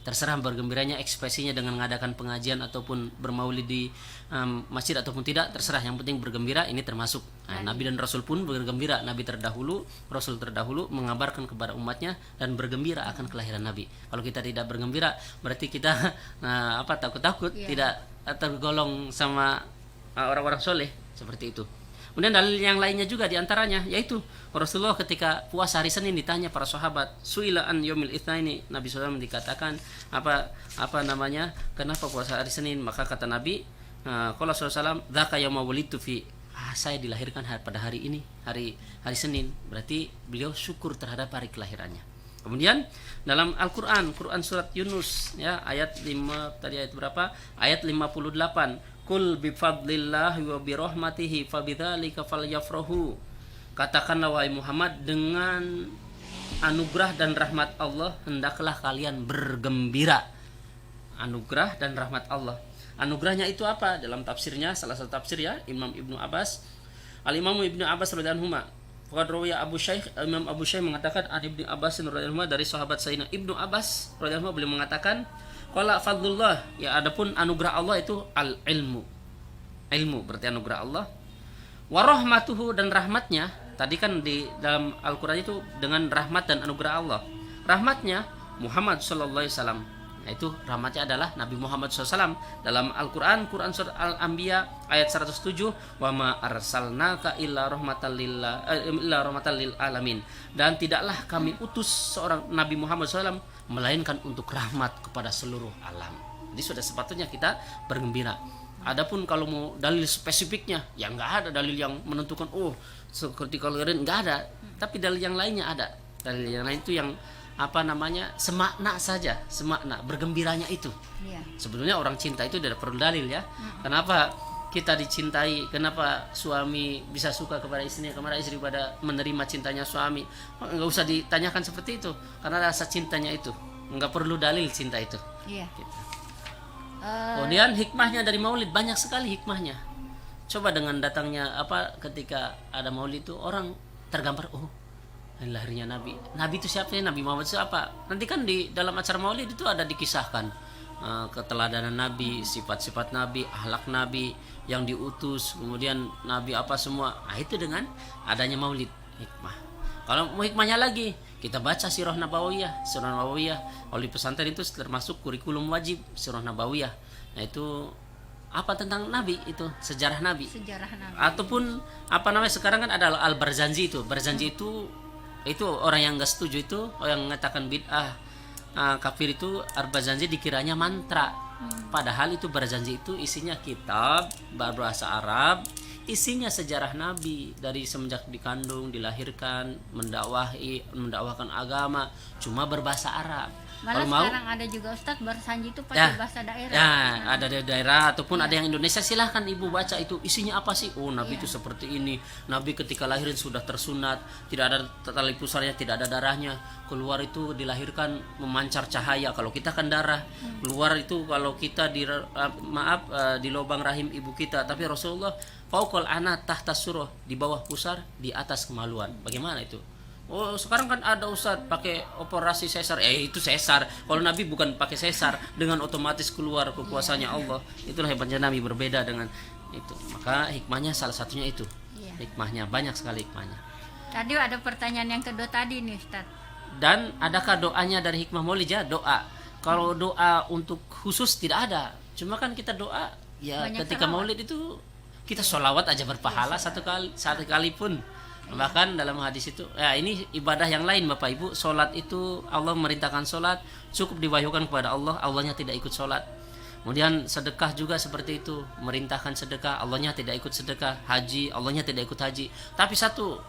Terserah bergembiranya, ekspresinya dengan mengadakan pengajian ataupun bermaulid di masjid ataupun tidak, terserah. Yang penting bergembira, ini termasuk. Nabi dan Rasul pun bergembira. Nabi terdahulu, Rasul terdahulu mengabarkan kepada umatnya dan bergembira akan kelahiran Nabi. Kalau kita tidak bergembira, berarti kita takut-takut, tidak tergolong sama orang-orang soleh, seperti itu. Kemudian dalil yang lainnya juga diantaranya, yaitu Rasulullah ketika puasa hari Senin ditanya para sahabat, suila an yaumil itsnaini, Nabi SAW dikatakan kenapa puasa hari Senin? Maka kata Nabi, qala sallallahu dzaka yauma wulidtu fi, saya dilahirkan pada hari ini, hari Senin. Berarti beliau syukur terhadap hari kelahirannya. Kemudian dalam Al-Qur'an, surat Yunus ya, ayat 5 tadi, ayat berapa? Ayat 58. Kul bifadlillahi wa birahmatihi fabidzalika falyafrahu. katakanlah wahai Muhammad, dengan anugerah dan rahmat Allah hendaklah kalian bergembira. Anugerah dan rahmat Allah. Anugerahnya itu apa? Dalam tafsirnya, salah satu tafsir ya, Imam Ibnu Abbas. Al-Imam Ibnu Abbas radhiyallahu anhu, faqad rawiya Abu Syaikh, Imam Abu Syaikh mengatakan an Ibnu Abbas radhiyallahu anhu, dari sahabat Sayyidina Ibnu Abbas radhiyallahu anhu, beliau mengatakan qala fadlullah, ya adapun anugerah Allah itu al-ilmu. Ilmu berarti anugerah Allah. Wa rahmatuhu, dan rahmatnya, tadi kan di dalam Al-Qur'an itu dengan rahmat dan anugerah Allah. Rahmatnya Muhammad sallallahu alaihi wasallam. Nah, itu rahmatnya adalah Nabi Muhammad SAW. Dalam Al-Quran, Quran Surat Al-Anbiya ayat 107, wa ma arsalnaka illa rahmatan lil alamin, dan tidaklah kami utus seorang Nabi Muhammad SAW melainkan untuk rahmat kepada seluruh alam. Jadi sudah sepatutnya kita bergembira. Adapun kalau mau dalil spesifiknya, ya nggak ada dalil yang menentukan seperti kalau nggak ada, tapi dalil yang lainnya ada. Dalil yang lain itu yang semakna saja, semakna bergembiranya itu. Iya. Sebetulnya orang cinta itu tidak perlu dalil ya. Kenapa kita dicintai, kenapa suami bisa suka kepada istrinya, kepada istri pada menerima cintanya suami, nggak usah ditanyakan seperti itu, karena rasa cintanya itu, nggak perlu dalil cinta itu. Iya. Gitu. Kemudian hikmahnya dari maulid, banyak sekali hikmahnya. Coba dengan datangnya ketika ada maulid itu orang tergambar, lahirnya Nabi. Nabi itu siapa ya? Nabi Muhammad itu apa? Nanti kan di dalam acara maulid itu ada dikisahkan keteladanan Nabi, sifat-sifat Nabi, akhlak Nabi yang diutus, kemudian Nabi apa semua. Nah, itu dengan adanya maulid, hikmah. Kalau mau hikmahnya lagi, kita baca Sirah Nabawiyah. Sirah Nabawiyah oleh pesantren itu termasuk kurikulum wajib, Sirah Nabawiyah. Nah, itu apa tentang Nabi, itu sejarah Nabi. Sejarah Nabi. Ataupun sekarang kan ada Al-Barzanji itu. Barzanji itu orang yang nggak setuju, itu orang yang mengatakan bid'ah, kafir, itu Al-Barzanji dikiranya mantra. Padahal itu Barzanji itu isinya kitab berbahasa Arab, isinya sejarah Nabi dari semenjak dikandung, dilahirkan, mendakwahkan agama, cuma berbahasa Arab. Malah Kalau sekarang ada juga Ustadz Barzanji itu pakai bahasa daerah. Ya, ada dari daerah ataupun ada yang Indonesia, silahkan ibu baca itu isinya apa sih. Nabi itu seperti ini. Nabi ketika lahirin sudah tersunat, tidak ada tali pusarnya, tidak ada darahnya. Keluar itu dilahirkan memancar cahaya. Kalau kita kan darah. Keluar itu kalau kita di lubang rahim ibu kita. Tapi Rasulullah fauqal ana tahta surah, di bawah pusar, di atas kemaluan. Bagaimana itu? Sekarang kan ada Ustaz pakai operasi sesar. Itu sesar. Kalau Nabi bukan pakai sesar, dengan otomatis keluar kekuasaannya Allah. Itulah hebatnya Nabi, berbeda dengan itu. Maka hikmahnya salah satunya itu. Hikmahnya banyak sekali hikmahnya. Tadi ada pertanyaan yang kedua tadi nih Ustaz. Dan adakah doanya dari hikmah maulid? Ya, doa. Kalau doa untuk khusus tidak ada. Cuma kan kita doa ya banyak ketika maulid itu kita sholawat aja berpahala satu kali pun. Bahkan dalam hadis itu, ini ibadah yang lain Bapak Ibu. Sholat itu Allah merintahkan sholat, cukup diwahyukan kepada Allah, Allahnya tidak ikut sholat. Kemudian sedekah juga seperti itu, merintahkan sedekah, Allahnya tidak ikut sedekah. Haji, Allahnya tidak ikut haji. Tapi satu,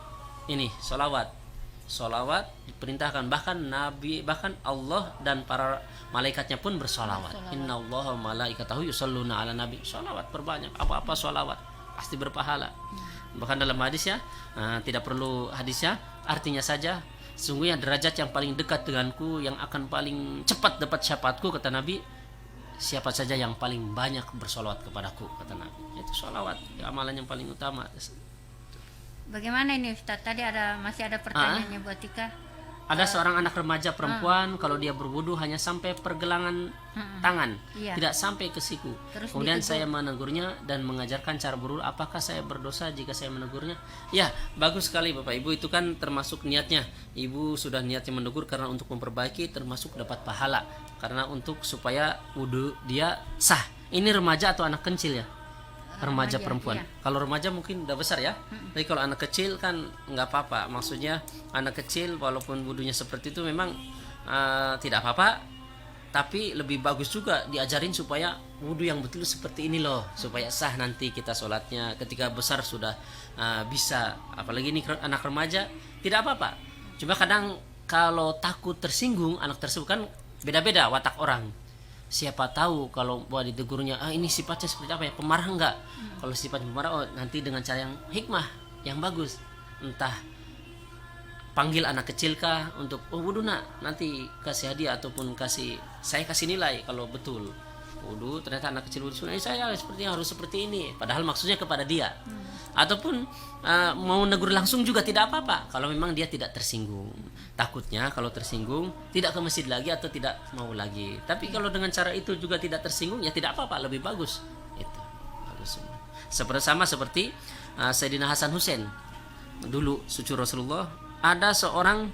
ini sholawat diperintahkan, bahkan Nabi, bahkan Allah dan para malaikatnya pun bersolawat. Innallaha wa malaikatahu yusholluna ala nabi. Sholawat perbanyak, apa-apa sholawat pasti berpahala. Bahkan dalam hadis ya, tidak perlu hadisnya, artinya saja, sesungguhnya derajat yang paling dekat denganku, yang akan paling cepat dapat syafaatku, kata Nabi, siapa saja yang paling banyak bersolawat kepadaku, kata Nabi. Itu solawat, amalan yang paling utama. Bagaimana ini Ustaz? Tadi masih ada pertanyaannya buat Tika. Ada seorang anak remaja perempuan, kalau dia berwudu hanya sampai pergelangan tangan, tidak sampai ke siku. Kemudian saya menegurnya dan mengajarkan cara berwudu. Apakah saya berdosa jika saya menegurnya? Ya, bagus sekali Bapak Ibu, itu kan termasuk niatnya. Ibu sudah niatnya menegur karena untuk memperbaiki, termasuk dapat pahala. Karena untuk supaya wudu dia sah. Ini remaja atau anak kecil ya? Remaja perempuan. Kalau remaja mungkin udah besar ya. Tapi kalau anak kecil kan nggak apa-apa. Maksudnya anak kecil walaupun wudunya seperti itu memang tidak apa-apa. Tapi lebih bagus juga diajarin supaya wudu yang betul seperti ini loh, supaya sah nanti kita sholatnya. Ketika besar sudah bisa. Apalagi ini anak remaja tidak apa-apa. Cuma kadang kalau takut tersinggung anak tersebut, kan beda-beda watak orang. Siapa tahu kalau buat ditegurnya, ini sifatnya seperti apa ya, pemarah enggak? Kalau sifatnya pemarah, nanti dengan cara yang hikmah, yang bagus. entah panggil anak kecil kah untuk wudu nak, nanti kasih hadiah ataupun saya kasih nilai kalau betul wudu, ternyata anak kecil wudu sunnah, saya sepertinya harus seperti ini, padahal maksudnya kepada dia. Ataupun mau negur langsung juga tidak apa-apa kalau memang dia tidak tersinggung. Takutnya kalau tersinggung tidak ke masjid lagi atau tidak mau lagi. Tapi kalau dengan cara itu juga tidak tersinggung, ya tidak apa-apa, lebih bagus. Itu bagus semua. Seperti Sayyidina Hasan Hussein. Dulu cucu Rasulullah, ada seorang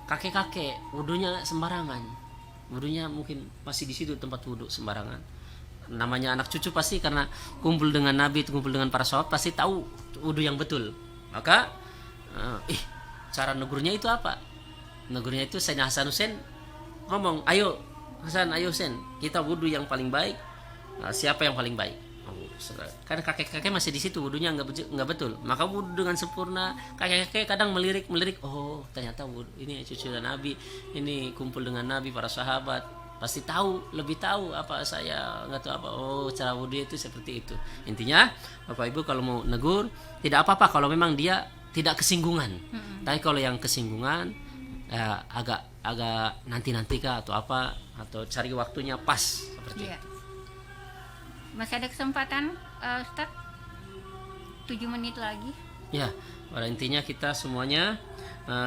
kakek-kakek wudunya sembarangan. Wudunya mungkin masih di situ tempat wudu sembarangan. Namanya anak cucu pasti karena kumpul dengan Nabi, kumpul dengan para sahabat, pasti tahu wudu yang betul. Maka cara negurnya itu apa? Negurnya itu Sayyidina Hasan Hussein ngomong, ayo Hasan, ayo Hussein, kita wudu yang paling baik. Siapa yang paling baik? Karena kakek-kakek masih di situ, wudunya nggak betul, maka wudu dengan sempurna. Kakek-kakek kadang melirik, oh ternyata wudu ini cucu Nabi, ini kumpul dengan Nabi, para sahabat, pasti lebih tahu apa saya nggak tahu apa. Oh, cara wudu itu seperti itu. Intinya Bapak Ibu kalau mau negur tidak apa-apa kalau memang dia tidak kesinggungan. Tapi kalau yang kesinggungan agak nanti kah atau apa, atau cari waktunya pas seperti itu. Masih ada kesempatan Ustadz 7 menit lagi. Ya, pada intinya kita semuanya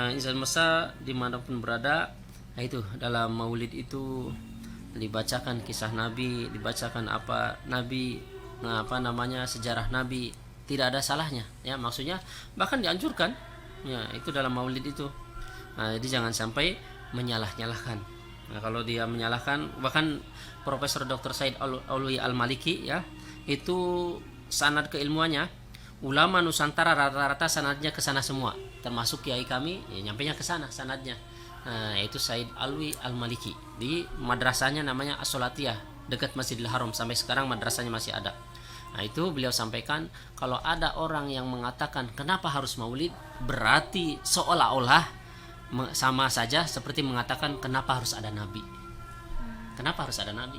insan masa dimanapun berada, itu dalam maulid itu dibacakan kisah Nabi, dibacakan apa Nabi, sejarah Nabi, tidak ada salahnya ya, maksudnya bahkan dianjurkan ya itu dalam maulid itu. Jadi jangan sampai menyalah-nyalahkan. Kalau dia menyalahkan, bahkan Profesor Dr. Said Alwi Al-Maliki ya, itu sanad keilmuannya ulama Nusantara rata-rata sanadnya ke sana semua, termasuk kiai kami ya, nyampainya ke sana sanadnya. Yaitu Said Alwi Al-Maliki di madrasahnya namanya As-Solatiyah dekat Masjidil Haram, sampai sekarang madrasahnya masih ada. Itu beliau sampaikan kalau ada orang yang mengatakan kenapa harus maulid, berarti seolah-olah sama saja seperti mengatakan kenapa harus ada nabi. Kenapa harus ada nabi?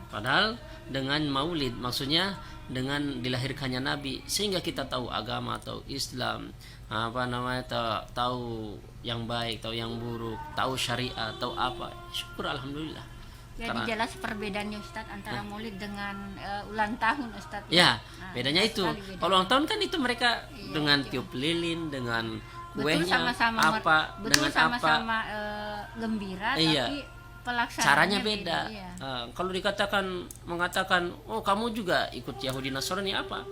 Padahal dengan maulid maksudnya dengan dilahirkannya nabi, sehingga kita tahu agama, tahu Islam, tahu yang baik, tahu yang buruk, tahu syariat, tahu apa. Syukur alhamdulillah. Jadi jelas perbedaannya Ustadz antara maulid dengan ulang tahun Ustadz. Ya, bedanya itu. Kalau ulang tahun kan itu mereka dengan tiup lilin, dengan kuehnya, betul sama-sama gembira, tapi pelaksananya caranya beda. Iya. Kalau mengatakan, oh kamu juga ikut Yahudi Nasrani apa?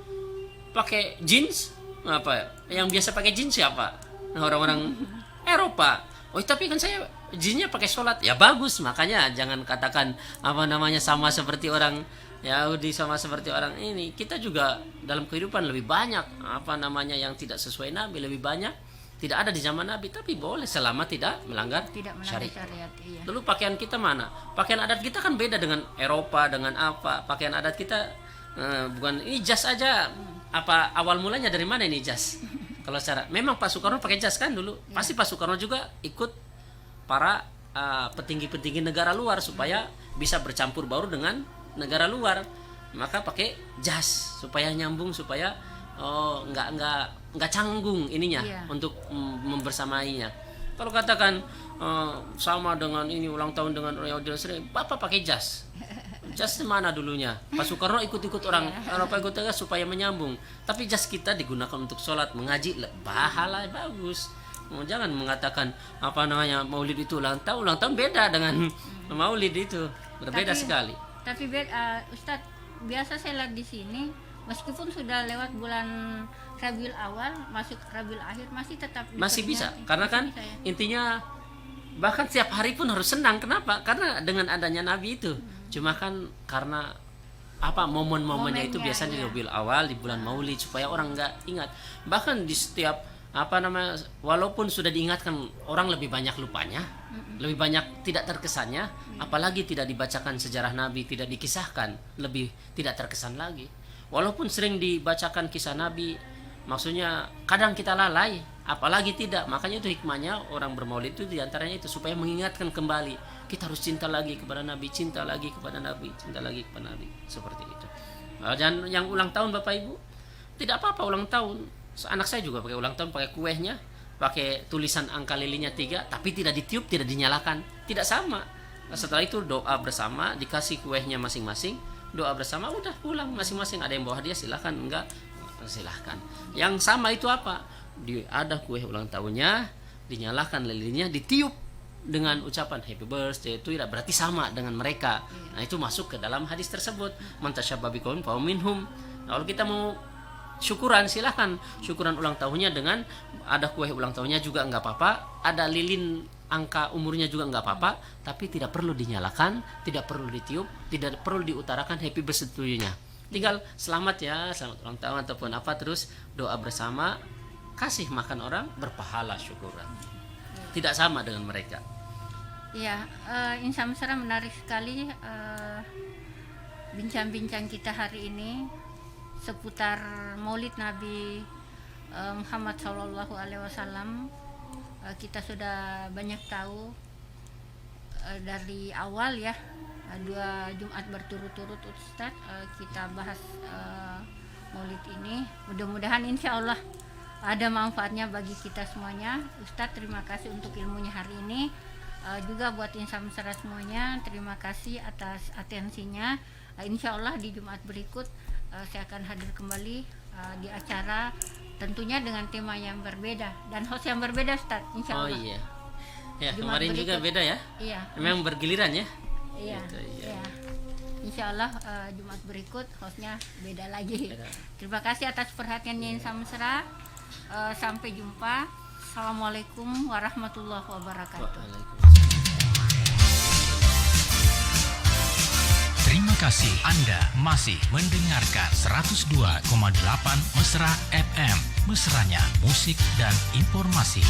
Pakai jeans apa? Yang biasa pakai jeans siapa? Orang-orang Eropa. Oh tapi kan saya jeansnya pakai sholat. Ya bagus, makanya jangan katakan sama seperti orang Yahudi, sama seperti orang ini. Kita juga dalam kehidupan lebih banyak yang tidak sesuai Nabi, lebih banyak tidak ada di zaman Nabi, tapi boleh selama tidak melanggar syariat. Iya. Lalu pakaian kita mana? Pakaian adat kita kan beda dengan Eropa, dengan apa? Pakaian adat kita bukan ini jas aja. Apa awal mulanya dari mana ini jas? Kalau secara memang Pak Soekarno pakai jas kan dulu. Pasti Pak Soekarno juga ikut para petinggi-petinggi negara luar supaya bisa bercampur baur dengan negara luar. Maka pakai jas supaya nyambung, supaya nggak canggung ininya untuk membersamainya. Kalau katakan sama dengan ini ulang tahun dengan orang Yahudi Nasrani, Bapak pakai jas. Jas mana dulunya? Pak Soekarno ikut orang Eropa ikut supaya menyambung. Tapi jas kita digunakan untuk sholat, mengaji, pahala bagus. Jangan mengatakan maulid itu ulang tahun beda dengan maulid itu, berbeda sekali. Tapi Ustadz, biasa saya lihat di sini meskipun sudah lewat bulan Rabiul Awal, masuk Rabiul Akhir, masih bisa. Karena kan intinya bahkan setiap hari pun harus senang. Kenapa? Karena dengan adanya Nabi itu. Cuma kan karena momen-momennya itu biasanya di Rabiul Awal, di bulan Maulid, supaya orang nggak ingat. Bahkan di setiap walaupun sudah diingatkan, orang lebih banyak lupanya, lebih banyak tidak terkesannya, apalagi tidak dibacakan sejarah Nabi, tidak dikisahkan, lebih tidak terkesan lagi. Walaupun sering dibacakan kisah Nabi, maksudnya kadang kita lalai, apalagi tidak. Makanya itu hikmahnya orang bermaulid itu diantaranya itu supaya mengingatkan kembali kita harus cinta lagi kepada Nabi, cinta lagi kepada Nabi, cinta lagi kepada Nabi, seperti itu. Dan yang ulang tahun Bapak Ibu, tidak apa-apa ulang tahun. Anak saya juga pakai ulang tahun, pakai kuehnya, pakai tulisan angka lilinnya 3, tapi tidak ditiup, tidak dinyalakan, tidak sama. Setelah itu doa bersama, dikasih kuehnya masing-masing, doa bersama, udah pulang masing-masing. Ada yang bawa hadiah silahkan, enggak silahkan. Yang sama itu apa? Ada kue ulang tahunnya, dinyalakan lilinnya, ditiup dengan ucapan happy birthday, itu tidak berarti sama dengan mereka. Nah itu masuk ke dalam hadis tersebut, man tasyabbaha biqaumin fahuwa minhum. Nah, kalau kita mau syukuran, silahkan syukuran ulang tahunnya dengan ada kue ulang tahunnya juga nggak apa-apa, ada lilin angka umurnya juga nggak apa-apa, tapi tidak perlu dinyalakan, tidak perlu ditiup, tidak perlu diutarakan happy birthday to you-nya. Tinggal selamat ya, selamat ulang tahun ataupun apa, terus doa bersama, kasih makan orang, berpahala syukuran. Tidak sama dengan mereka. Ya, Insan Mesra menarik sekali bincang-bincang kita hari ini seputar Maulid Nabi Muhammad SAW. Kita sudah banyak tahu dari awal ya, 2 Jumat berturut-turut Ustadz kita bahas Maulid ini. Mudah-mudahan insya Allah ada manfaatnya bagi kita semuanya. Ustadz, terima kasih untuk ilmunya hari ini. Juga buat Insan Mesra semuanya, terima kasih atas atensinya. Insya Allah di Jumat berikut saya akan hadir kembali di acara, tentunya dengan tema yang berbeda dan host yang berbeda, Ustaz, insya Allah. Oh iya. Ya, Jumat kemarin juga berikut. beda ya. Iya. Memang bergiliran ya. Iya. Gitu, iya. Iya. Insya Allah Jumat berikut hostnya beda lagi. Beda. Terima kasih atas perhatiannya Insan Mesra. Sampai jumpa. Assalamualaikum warahmatullahi wabarakatuh. Waalaikumsalam. Terima kasih Anda masih mendengarkan 102,8 Mesra FM. Mesranya musik dan informasi.